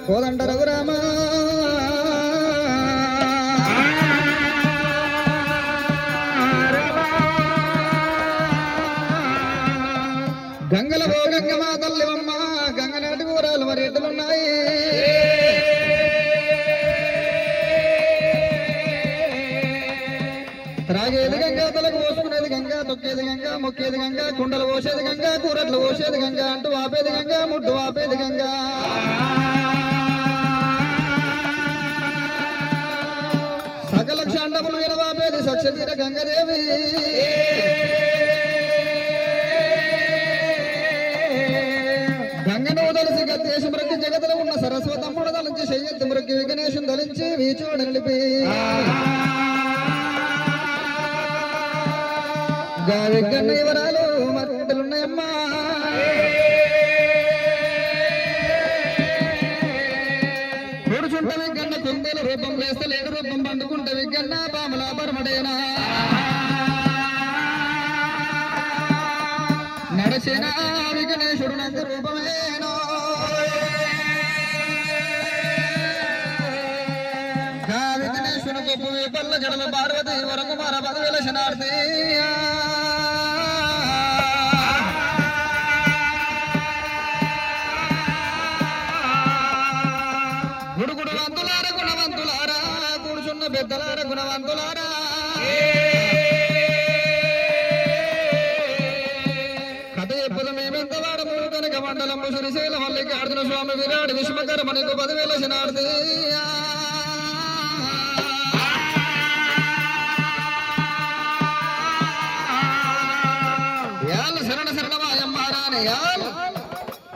కోదండ రఘురామ గంగల ఓ గంగమా తల్లివమ్మ గంగనాటి కూరాలు మరి ఎట్లున్నాయి త్రాగేది గంగా తలకు పోసుకునేది గంగా తొక్కేది గంగా మొక్కేది గంగా కుండలు పోసేది గంగా కూరట్లు పోసేది గంగా అంటూ ఆపేది గంగా ముడ్డు ఆపేది గంగా సకల క్షాండములు ఎడవాపేది సక్షతీర గంగదేవి గంగను దలిసి గద్దేశ మృక్కి జగతలో ఉన్న సరస్వతమ్ముడు దలించి శయ్యత్తి మృక్కి విఘ్నేశం దలించి వీచోడ నిలిపి గావిగన్న వివరాలు మరింతలున్నాయమ్మా కూర్చుంట విగన్న కుందేల రూపం లేస్తే లేడు రూపం పండుకుంట విగన్న పాముల పరమడేనా నడచిన విఘ్నేశుడు నందు రూపమేనో విఘ్నేశుని గొప్ప పల్ల జడల పార్వతి వరకు మర పదవేల శనార్థి గుడుగుడు వంతులార గుణవంతులారా కూర్చున్న పెద్దలార గుణవంతులారా కథ ఎప్పుడు మేమెంత వాడము కనుక మండలము శ్రీశైల మల్లికార్జున స్వామి విరాడి విశ్వకర మనకు 10,000 శనార్థి శరణ శరణమాయమ్మారాని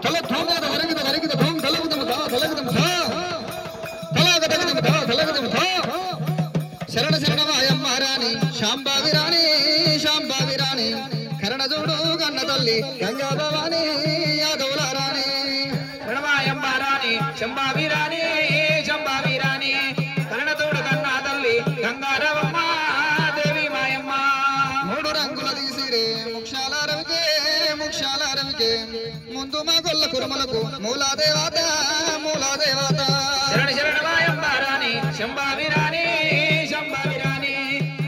తల ధూమేద వరగిద వరగిద ధూమ్ తలగుదము తలగదము శరణ శరణమాయమ్మారాని శాంబావిరాణి శాంబావిరాణి కరణ చూడు కన్న తల్లి గంగా భవాని యాదవుల రాణి శరణమాయమ్మారాని శాంబావిరాణి శాంబావిరాణి కరణ చూడు కన్న తల్లి గంగారవమ్మ దేవి మాయమ్మ మూడు రంగుల తీసిరే ముక్షాల రవికే ముందు మా గొల్ల కురుమలకు మూలాదేవత మూలాదేవత శరణ శరణమాయమ్మారాని శాంబావిరాణి శాంబావిరాణి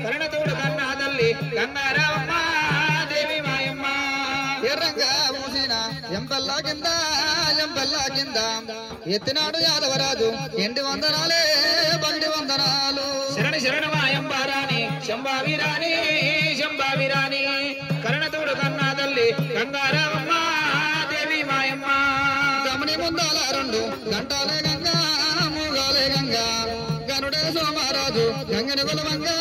కరణ చూడు కన్న తల్లి గంగారవమ్మ దేవి మాయమ్మ ఎర్రంగా ఊసిన ఎంపల్లా కింద ఎత్తినాడు యాదవరాజు ఎండి వందనాలే బండి వందనాలు శరణ శరణమాయమ్మారాని శాంబావిరాణి శాంబావిరాణి కరణతోడు కన్నా తల్లి గంగారవమ్మ దేవి మాయమ్మ గమని ముందాల 2 గంటాలే గంగా మూగాలే గంగా గనుడే సోమరాజు గంగని గొలవంగా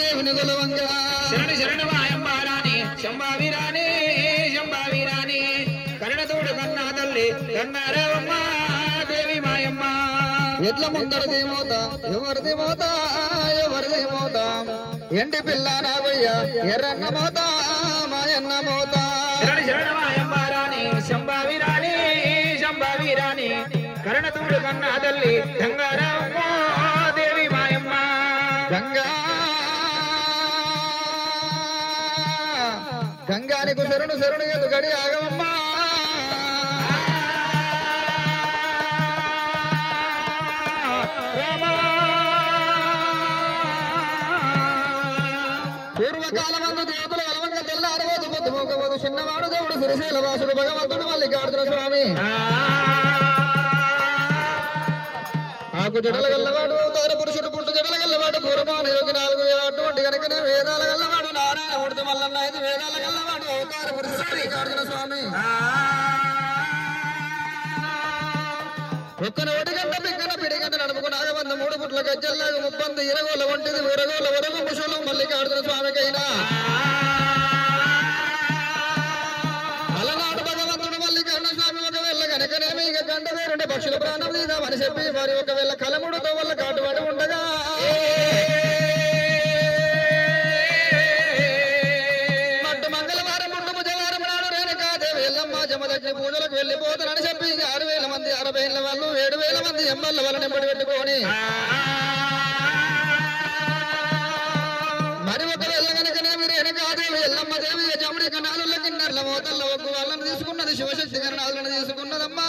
దేవుని గొలవంగా శరణ శరణమాయమ్మారాని శాంబావిరాణి శాంబావిరాణి కరణతోడు కన్నా తల్లి గంగారవమ్మ దేవి మాయమ్మ ఎట్ల ముందరది మోత ఎవరిది మోత ఎండి పిల్ల నాగయ్య ఎర్రన్న మోత మాయన్న మోత శరణ శరణమాయమ్మారాని శాంబావిరాణి శాంబావిరాణి కరణతోడు కన్నా తల్లి గంగారవమ్మ దేవి మాయమ్మ గంగానికి శరణు ఎదు గడి ఆగమమ్మా పూర్వకాలమందు దేవతలు అలవంగా తెల్లారవోదు పొద్దుమోకవోదు చిన్నవాడు దేవుడు శ్రీశైల వాసుడు భగవంతుడు మల్లికార్జున స్వామి ఆకు జడల గల్లవాడు అవతార పురుషుడు పుట్టు జడల గల్లవాడు పూర్వమాన యోగి 4 అటువంటి కనుకనే వేదాల గల్లవాడు నారాయణమూర్తి మల్లన్న 5 వేదాల గల్లవాడు అవతార పురుషుడు మల్లికార్జున స్వామి ఒక్కన ఒడిగంట పిక్కన పిడిగంట నడుపుకు నాగబంద 3 పుట్ల గజ్జల్లాగా 30 ఇరగోల వంటిది ఊరగోల వరకు ముషులు మల్లికార్జున స్వామికైనా అలనాడు భగవంతుడు మల్లికార్జున స్వామి ఒకవేళ కనుకనేమి ఇక గంట వేరుండే పక్షుల ప్రాణం తీదామని చెప్పి మరి ఒకవేళ కలముడుతో వల్ల కాటువాడు ఉండగా మట్టు మంగళవారం ముందు బుధవారం నాడు రేణుకాదేవి ఎల్లమ్మ జమదగ్ని పూజలకు వెళ్ళిపోతానని చెప్పి 6,000 మంది 60,000 వాళ్ళు 7,000 మంది ఎమ్మల్ల వల్ల నింబడి పెట్టుకొని మరి ఒకవేళ కనుకనేమి రేణుకాదేవి ఎల్లమ్మ దేవి జముడి కనాలుల కిన్నర్ల మోతల్ల ఒగ్గు వాళ్ళని తీసుకున్నది శివశక్తి కరణాలను తీసుకున్నదమ్మా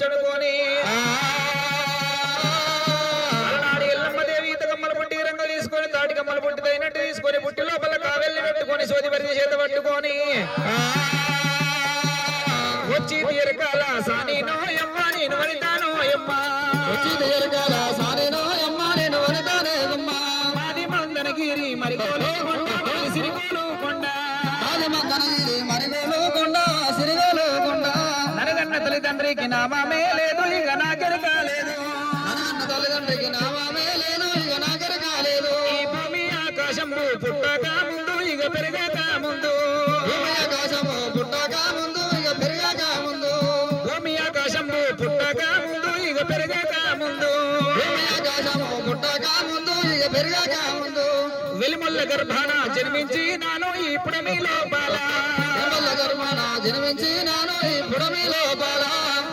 వచ్చనుకోని అలనాడు ఎల్లమ్మ దేవి ఈత కమ్మల పుట్టి రంగు తీసుకొని తాటి కమ్మల పుట్టి తగినట్టు తీసుకొని పుట్టి లోపల కావెల్లి పెట్టుకొని సోది పరిధి చేత పట్టుకొని వచ్చి తీరకాల సానీనో యమ్మ నేను వనితానో యమ్మ వచ్చి తీరకాల సానీనో యమ్మ నేను వనితానే యమ్మ మాది మందనగిరి మరిగోలు కొండ సిరిగోలు కొండ మాది మందనగిరి మరిగోలు కొండ సిరిగోలు కొండ ననగన్న తల్లిదండ్రికి నామే లేదు ఇక నాకెరక లేదు ననగన్న తల్లిదండ్రికి నామే లేదు ఇక నాకెరక లేదు ఈ భూమి ఆకాశము పుట్టక ముందు ఇక పెరగక ముందు భూమి ఆకాశము పుట్టక ముందు ఇక పెరగక ముందు భూమి ఆకాశము పుట్టక ముందు ఇక పెరగక ముందు భూమి ఆకాశము పుట్టక ముందు ఇక పెరగక ముందు వెలిమల్ల గర్భాన జన్మించి నాను ఇప్పుడు మీ లోపల వెలిమల్ల గర్భాన జన్మించి నాను ఇప్పుడు మీ లోపల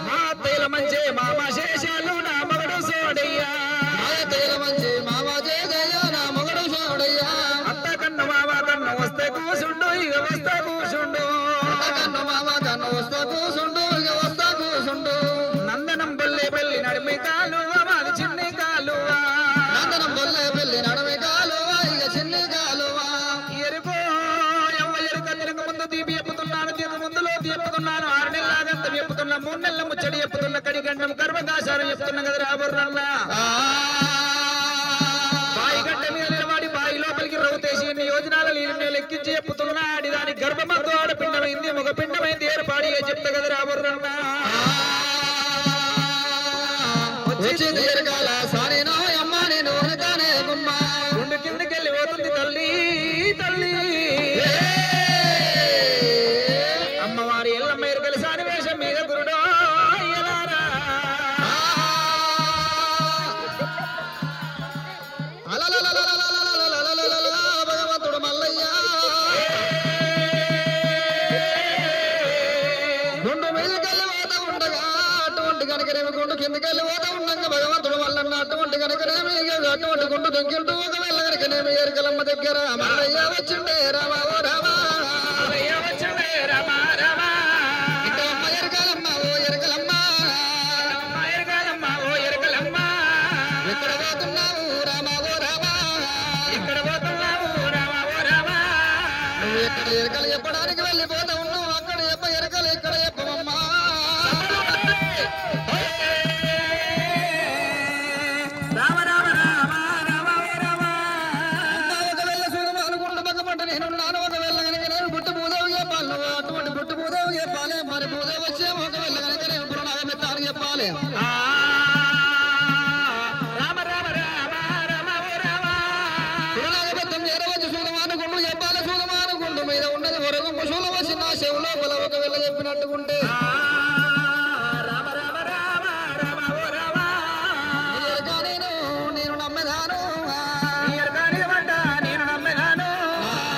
మా అత్తయ్యల మంచి మామ శేషాలు నా మగడు సోడయ్యా మా అత్తయ్యల మంచి మామ జేదయ్య నా మగడు సోడయ్యా అత్త కన్ను మామ కన్ను వస్తే కూసుండు ఇక వస్తే కూసుండు అత్త కన్ను మామ కన్ను వస్తా కూసుండు ఇక వస్తా కూసుండు నందనం బల్లె బెల్లి నడిమి కాలువ మాది చిన్ని కాలువ నందనం బల్లె బెల్లి నడమి కాలువ ఇక చిన్ని కాలువ ఎరుకో ఎవ్వ ఎరుక తినక ముందు తీపి ఎప్పుతున్నాను తినక ముందులో చెప్పుతున్నాను 6 నెలలాగంత చెప్పుతున్నా 3 నెలల ముచ్చడి చెప్పుతున్నా కడిగండం గర్భకాశారం చెప్తున్నా కదా రాబోర్రల్లా బాయి గడ్డ మీద నిలబడి బాయి లోపలికి రౌతేసి ఎన్ని యోజనాల నీళ్ళు లెక్కించి చెప్పుతున్నా ఆడి దాని గర్భమందు ఆడపిండమైంది మగ పిండమైంది ఏర్పాడి చెప్తా కదా రాబోర్రల్లా వచ్చి తీరకాల సానీనో యమ్మ నేను వనితానే గుమ్మ గుండు కిందకెళ్ళి పోతుంది తల్లి తల్లి అమ్మవారి ఎల్లమ్మ ఎరుకల సానివేశం మీద గురుడో ఎలారా భగవంతుడు మల్లయ్య గుండు మీదకెళ్ళి పోతా ఉండగా అటువంటి కనుకనేమి గుండు కిందకెళ్ళి పోతా ఉండగా భగవంతుడు మల్లన్న అటువంటి కనుకనేమి అటువంటి గుండు దొంగిల్టూ ఒకవేళ కనుకనేమి ఎరుకలమ్మ దగ్గర మల్లయ్య వచ్చిండే రామా ఓ రామా అయ్య వచ్చే రమా రమా ఇటు అమ్మ ఎరకలమ్మ ఓ ఎరకలమ్మ అమ్మ ఎరగాలమ్మ ఓ ఎరకలమ్మ ఎక్కడ పోతున్నావు రామా ఓ రామా ఇక్కడ పోతున్నావు రామా ఓ రామా నువ్వు ఎక్కడ ఎరకలు చెప్పడానికి వెళ్ళిపోతా ఉన్నావు అక్కడ చెప్ప ఎరకలు ఇక్కడ చెప్పమమ్మా రామ రామ రామ రామ ఓ రామ ఒకవేళ చూడమా అనుకుంటూ పక్కపంట నేనున్నాను ఒకవేళ కనుక నేను గుట్టు పూదేవి చెప్పాలి నువ్వు అటువంటి గుట్టు పూదేవి చెప్పాలి మరి పూదేవి వచ్చే ఒకవేళ కనుక నేను పురణాగమెత్తాను చెప్పాలి ఆ రామ రామ రామ రామ ఓ రామ పురణాగమెత్తం చేరవచ్చు చూడమా అనుకుంటూ చెప్పాలి చూడమా అనుకుంటూ మీద ఉన్నది ఒరగుంపు చూడ వచ్చి నా చెవు లోపల ఒకవేళ చెప్పినట్టుకుంటే రామ రామ రామ రామ ఓ రామ ఎరగా నేను నమ్మదాను నీ ఎరగాని వంట నేను నమ్మెదాను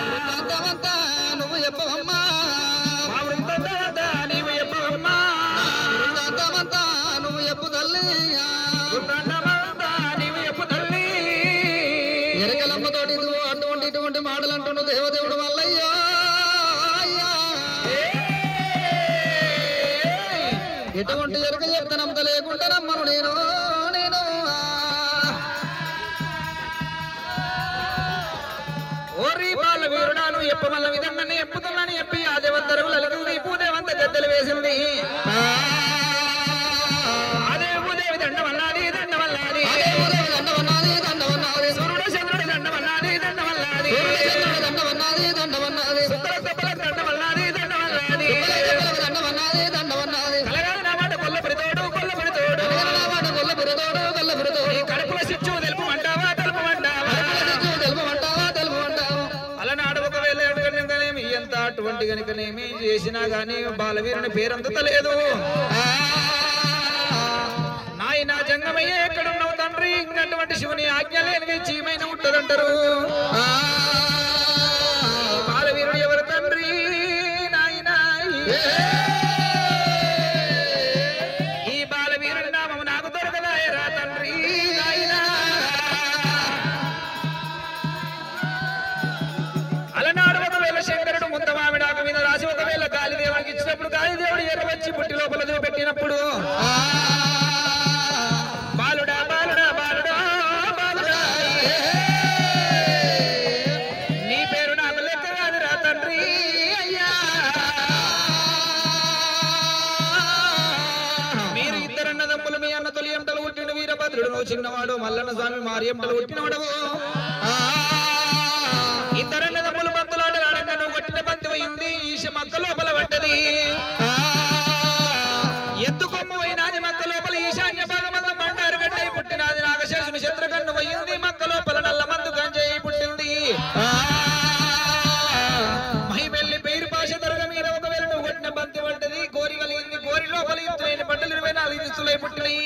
వృత్తాంతమంతా నువ్వు చెప్పవమ్మా మా వృత్తంతా నీవు చెప్పమ్మా వృత్తాంతమంతా నువ్వు చెప్పు తల్లి వృత్తాంతమంతా నీవు చెప్పు తల్లి ఎరకలమ్మతోటి నువ్వు ఇటువంటి మాటలు అంటున్నావు దేవదేవుడు మల్లయ్యా అయ్యా. ఎటువంటి ఎరక చెప్తానంత లేకుండా నమ్మను నేను ఓరి బాల వీరుడాను ఎప్పమల్ల విధంగానే ఎప్పుతున్నాను చెప్పి ఆ దేవంతరం లలితుంది పూదేవంత గద్దెలు వేసింది అదే భూదేవి దండమల్లాది దండమల్లాది అదే ఉదయం దండవన్నాది దండవన్నాది సూర్యుడు చంద్రుడు దండమల్లాది దండమల్లాది సూర్యచంద్రుడు దండవన్నాది దండవన్నాది సుత్తల సబ్బల దండమల్లాది దండమల్లాది ఉదయచంద్రుడు దండవన్నాది దండవన్నాది కలగాలి నా మాట కొల్లపురితోడు కొల్లపురితోడు తెలంగాణ గొల్లపురతోడు గొల్లపురతోడు ఈ కడుపుల సిచ్చు తెలుపుమంటావా తెలుపుమంటావా తెలుపమంటావా తెలుపమంటావా అలనాడు ఒకవేళ అడగనేమి ఎంత అటువంటి గనుకనేమి చేసినా గానీ బాలవీరుని పేరంతలేదు నాయన జంగమయ్య ఎక్కడున్నావు తండ్రి ఇంకటువంటి శివుని ఆజ్ఞ లేనివి చీమైన ఉంటదంటారు బాలవీరుడు ఎవరు తండ్రి నాయన ఈ బాలవీరుడి నామము నాకు దొరకదాయరా తండ్రి నాయన అలనాడు ఒకవేళ శంకరుడు ముంత మామిడాకు మీద రాసి ఒకవేళ గాలిదేవుడికి ఇచ్చినప్పుడు గాలిదేవుడు ఎర్ర వచ్చి పుట్టి లోపల పెట్టినప్పుడు చిన్నవాడు మల్లన్న స్వామి మారియమ్మలు పుట్టినవాడవు ఇద్దరన్నదమ్ములు బంతులాట ఆడంగా నువ్వు కొట్టిన బంతి పోయింది ఈశ మక్క లోపల పడ్డది ఎత్తుకొమ్ము పోయినాది మక్క లోపల ఈశాన్య భాగమంతా బండారు గడ్డై పుట్టినాది నాగశేషుని శత్రుకన్ను పోయింది మక్క లోపల నల్ల మందు గంజయి పుట్టింది మహిమెల్లి పేరు భాష దొరక మీద ఒకవేళ నువ్వు కొట్టిన బంతి పడ్డది గోరి కలిగింది గోరి లోపల ఎత్తులైన బట్టలు 24 దిస్తులై పుట్టినాయి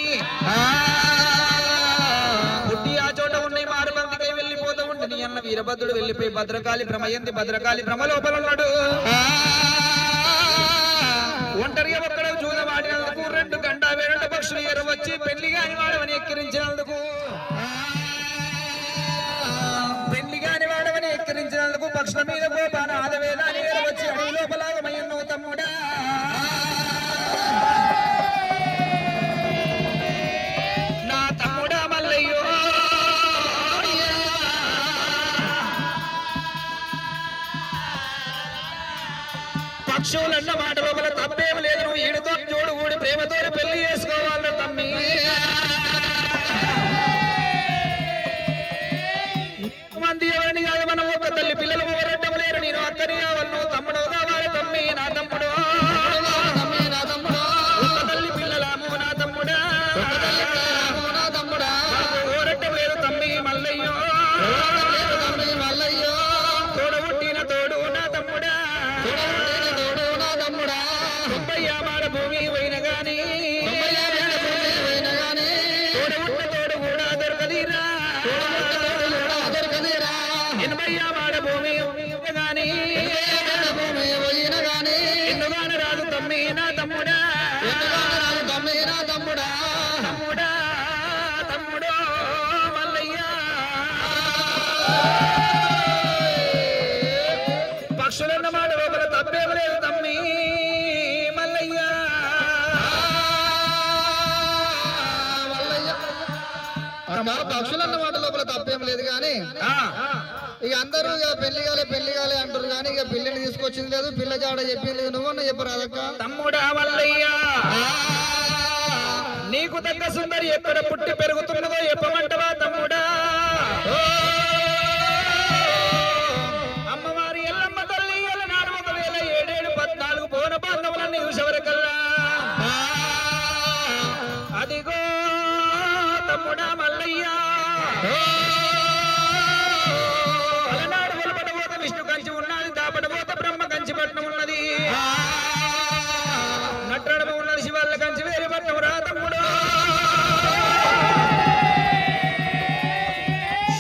పుట్టి ఆ చోట ఉన్నాయి మారు బంతికై వెళ్ళిపోతూ ఉంటుంది అన్న వీరభద్రుడు వెళ్ళిపోయి భద్రకాళి భ్రమయంది భద్రకాళి భ్రమ లోపల ఉన్నాడు ఒంటరిగా ఒక్కడ జూదమాడినందుకు 2 గంట 2 పక్షులు ఎరవచ్చి పెళ్లి కాని వాడవని ఎక్కిరించినందుకు పక్షుల మీద గోపాన ఆదవేదాన్ని ఎరవచ్చి అడవి లోపలాగమయ్యను తమ్ముడా నా తమ్ముడా మల్లయ్యో పక్షులన్న మాట లోపల తప్పేం లేదు నువ్వు ఈడుతో చూడు ఊడి ప్రేమతో పెళ్లి చేసుకోవాలన్న తమ్మి మంది ఎవరిని కాదు మనం ఒక తల్లి పిల్లలు ఊరటం లేరు నేను అక్కని కావాలి నువ్వు తమ్ముడు కావాలి తమ్మి నా తమ్ముడు ఒక తల్లి పిల్లలాము నా తమ్ముడా ఊరటం లేదు తమ్మి మల్లయ్యో తోడబుట్టిన తోడు నా తమ్ముడా కొబ్బయ్యామాడ భూమి పోయిన గాని తోడబుట్టిన తోడు కూడా దొరకదిరా 80 భూమి గాని ఎన్నుగాన రాదు తమ్మి నా తమ్ముడా తమ్ముడా తమ్ముడో మల్లయ్య పక్షులన్న మాట లోపల తప్పేం లేదు తమ్మి మల్లయ్య పక్షులన్న మాట లోపల తప్పేం లేదు కానీ ఇక అందరూ ఇక పెళ్లి కాలే అంటారు కానీ ఇక పిల్లని తీసుకొచ్చింది లేదు పిల్ల జాడ చెప్పింది లేదు నువ్వన్నా చెప్పరాదక్క తమ్ముడా మల్లయ్య నీకు తగ్గ సుందరి ఎక్కడ పుట్టి పెరుగుతున్నదో చెప్పమంటవా తమ్ముడా అమ్మవారి ఎల్లమ్మ తల్లి ఎల్లనాడు 1714 పోన బాంధవులన్నీ చూసేవరకల్లా అదిగో తమ్ముడా మల్లయ్య అలనాడు వెలుపడబోత విష్ణు కంచి ఉన్నది దాపడబోత బ్రహ్మ కంచి పట్నం ఉన్నది నట్టడమ ఉన్నది శివాళ్ళ కంచి వేరే పట్నం రా తమ్ముడు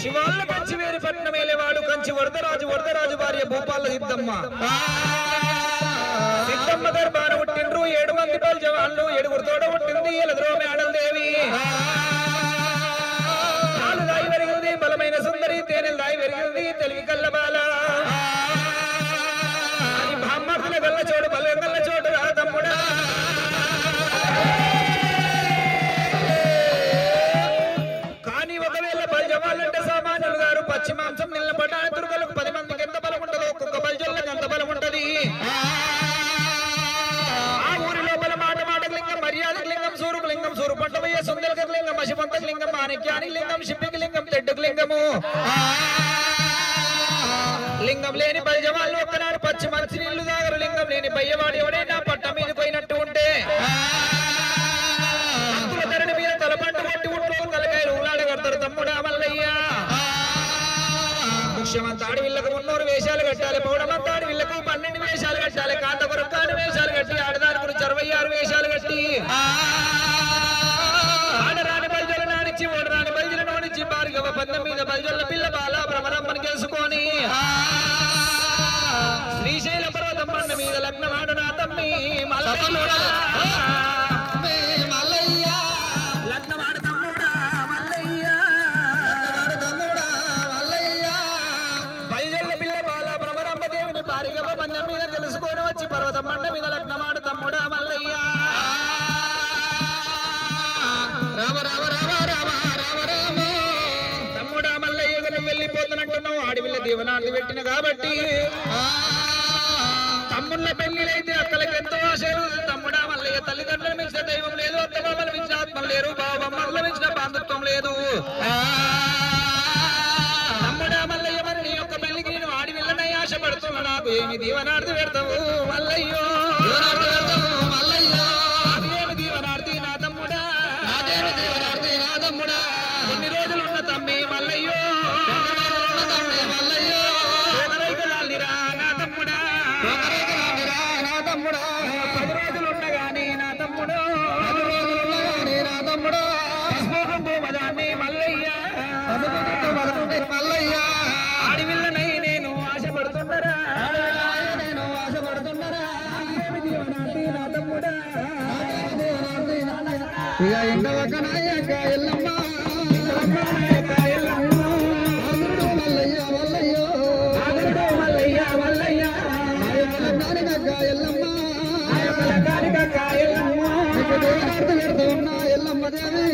శివాళ్ళ కంచి వేరే పట్నం వేలేవాడు కంచి వరదరాజు భార్య భూపాల సిద్ధమ్మ గర్భాన పుట్టిండ్రు 7 మంది బల్జవాళ్ళు 7 తోడ పుట్టింది ఎలద్రోమి ఆడలదేవి దాయి పెరిగింది బలమైన సుందరి తేనెలు దాయి పెరిగింది తెలివి కల్లబాల బామ్మకుల గల్ల చోటు బల్ల గల్ల చోటు రా తమ్ముడా కానీ ఒకవేళ బల్జవాళ్ళంటే సామాన్యులు గారు పచ్చి మాంసం నిలబడ్డ దుర్గలకు 10 మందికి ఎంత బలం ఉంటుందో ఒక్కొక్క బల్జోళ్ళకి ఎంత బలం ఉంటది ఆ ఊరి లోపల మాటకు లింగం మర్యాదకు లింగం సూరుకు లింగం సూరు పట్టమయ్య సుందరకి లింగం మసిపంతకు లింగం మాణిక్యానికి లింగం శిప్పికి లింగం తెడ్డుకు లింగము లింగం లేని బల్జవాళ్ళు ఒక్కనాడు పచ్చి మంచి నీళ్లు తాగరు లింగం లేని బయ్యవాడు ఎవడైనా పట్ట మీద పోయినట్టు ఉంటే ధరణి మీద తలపంట కొట్టి ఉంటూ తలకాయలు ఊలాడగడతారు తమ్ముడా మల్లయ్య ముఖ్యమంత ఆడవిళ్ళకు 300 వేషాలు కట్టాలి పౌడమంత ఆడవిళ్ళకు 12 వేషాలు కట్టాలి కాంత కొరకాని వేషాలు కట్టి ఆడదాని గురించి 66 వేషాలు కట్టి ఆడరాని బల్జల నానిచ్చి ఓడరాని బల్జల నోనిచ్చి భార్గవ పందెం మీద బల్జల పిల్ల బాల భ్రమరమ్మని గెలుసుకొని శ్రీశైల పర్వతం బండ మీద లగ్నమాడు నా తమ్మి మల్లయ్య లగ్నమాడు తమ్ముడా మల్లయ్య బల్జల పిల్ల బాల భ్రమరమ్మ దేవుని భార్గవ పందెం మీద గెలుసుకొని వచ్చి పర్వతం బండ మీద లగ్నమాడు తమ్ముడా మల్లయ్య తమ్ముడా మల్లయ్య వెళ్ళిపోతున్నట్టున్నావు ఆడవిల్ల దీవనాన్ని పెట్టిన కాబట్టి తమ్ముళ్ళ పెళ్లిలైతే అక్కలకి ఎంతో ఆశలు తమ్ముడా మల్లయ్య తల్లిదండ్రులు మించిన దైవం లేదు అత్తమామలు మించిన ఆత్మ లేరు బావమ్మలు మించిన బాంధత్వం లేదు ఏమి దీవనార్థి పెడతావు మల్లయ్యో ఏమి దీవనార్థి నా తమ్ముడా కొన్ని రోజులున్న తమ్మి మల్లయ్యో రైతులాలిరా నా తమ్ముడా 10 రోజులుండగానే నా తమ్ముడు మదాన్ని మల్లయ్య ఆడివిల్లనై నేను ఆశపడుతున్నారా నా తమ్ముడా ఇక ఎండవక నాయక ఎల్లమ్మ మల్లయ్య మల్లయ్యో మల్లయ్య నానికక్క ఎల్లమ్మ ఎల్లమ్మ పెడుతూ ఉన్నా ఎల్లమ్మ దేవి